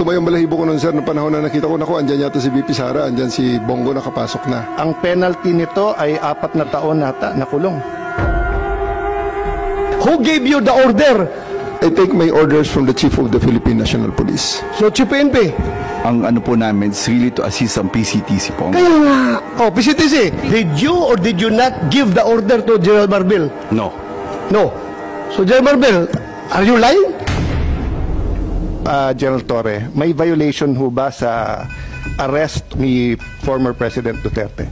tumayong balahibo ko nun, sir, na panahon na nakita ko, naku, andyan yata si VP Sara, andyan si Bongo nakapasok na. Ang penalty nito ay 4 na taon nata na kulong. Who gave you the order? I take my orders from the Chief of the Philippine National Police. So, Chief PNP. Ang ano po namin is really to assist ang PCTC po. Kaya nga. Oh, PCTC, did you or did you not give the order to General Marbil? No. No. So, General Marbil, are you lying? General Torre, may violation ho ba sa arrest ni former President Duterte?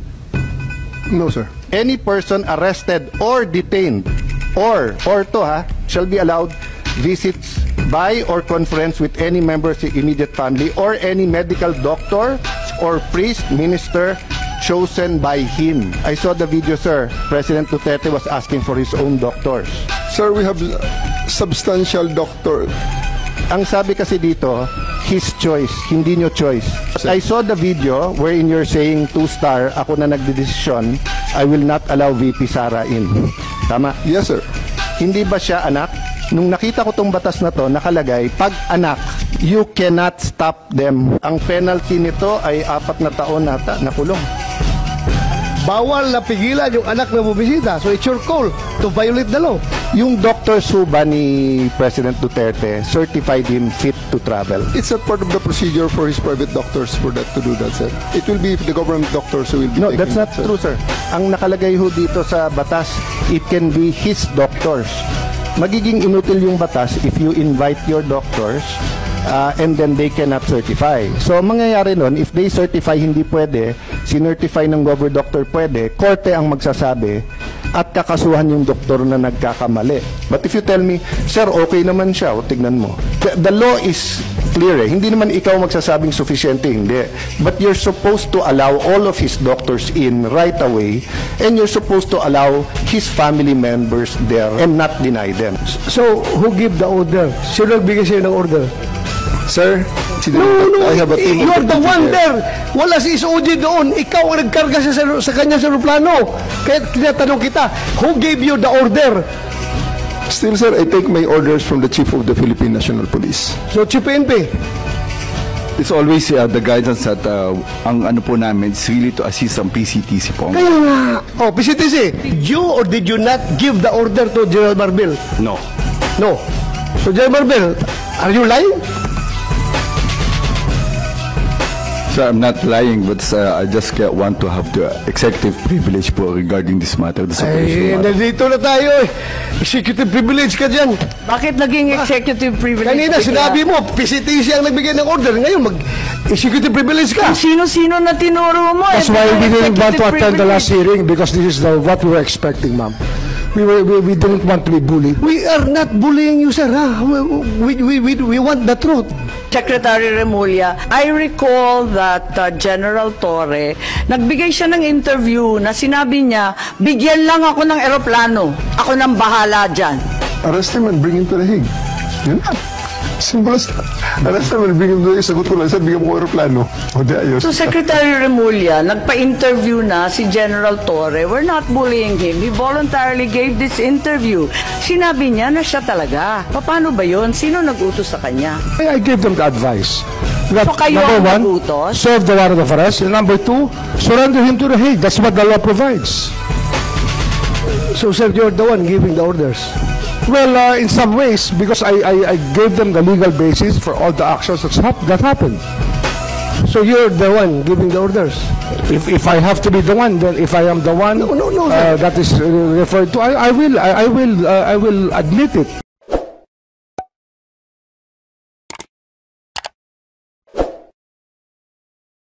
No, sir. Any person arrested or detained or shall be allowed visits by or conference with any member of the immediate family or any medical doctor or priest, minister chosen by him. I saw the video, sir. President Duterte was asking for his own doctors. Sir, we have substantial doctor. Ang sabi kasi dito, his choice, hindi nyo choice. I saw the video wherein you're saying 2-star, ako na nagdedesisyon, I will not allow VP Sara in. Tama? Yes, sir. Hindi ba siya anak? Nung nakita ko tong batas na to, nakalagay, pag anak, you cannot stop them. Ang penalty nito ay 4 na taon nata na kulong. Bawal na pigilan yung anak na bubisita. So, it's your call to violate the law. Yung doctors ho ba ni President Duterte certified him fit to travel? It's a part of the procedure for his private doctors for that to do that, sir. It will be the government doctors who will be No, taking that's not that, true, sir. Ang nakalagay ho dito sa batas, it can be his doctors. Magiging inutil yung batas if you invite your doctors and then they cannot certify. So, mangyayari nun, if they certify hindi pwede, sinertify ng government doctor pwede, korte ang magsasabi at kakasuhan yung doktor na nagkakamali. But if you tell me, sir, okay naman siya, o tignan mo. The law is clear eh. Hindi naman ikaw magsasabing sufficiente, hindi. But you're supposed to allow all of his doctors in right away and you're supposed to allow his family members there and not deny them. So, who give the order? Sino nagbigay sa'yo ng order? Sir, No, I have a team. you're the one there. Wala si SOG doon. Ikaw ang nagkarga sa kanya sa aeroplano. Kaya tinatanong kita, who gave you the order? Still, sir, I take my orders from the Chief of the Philippine National Police. So, Chief PNP. It's always the guidance that ang ano po namin is really to assist ang PCTC po. Kaya nga. Oh, PCTC, did you or did you not give the order to General Marbil? No. No. So, General Marbil, are you lying? So I'm not lying, but I just want to have the executive privilege po regarding this matter. This Ay, nandito na tayo eh. Executive privilege ka dyan. Bakit naging executive privilege? Kanina sinabi mo, PCTC ang nagbigay ng order. Ngayon, mag-executive privilege ka. Sino-sino na tinuro mo? That's why we didn't want to attend the last hearing because this is what we were expecting, ma'am. We didn't want to be bullied. We are not bullying you, sir. Ha? We want the truth. Secretary Remulla, I recall that General Torre, nagbigay siya ng interview na sinabi niya, bigyan lang ako ng eroplano. Ako nang bahala dyan. Arrest him and bring him to the Hague. Yun na. Simple as that. Arrest him and bring him to the Hague. Sagot ko lang, sir, bigyan mo ko aeroplano. O di ayos. So Secretary Remulla, nagpa-interview na si General Torre. We're not bullying him. He voluntarily gave this interview. Sinabi niya na siya talaga. Paano ba yun? Sino nag-utos sa kanya? I gave them the advice. That, So kayo number ang one, nagutos? serve the warrant of arrest. And number two, surrender him to the Hague. That's what the law provides. So, sir, you're the one giving the orders. Well, in some ways, because I gave them the legal basis for all the actions that happened. So, you're the one giving the orders. If I have to be the one, then if I am the one No, sir. that is referred to, I will admit it.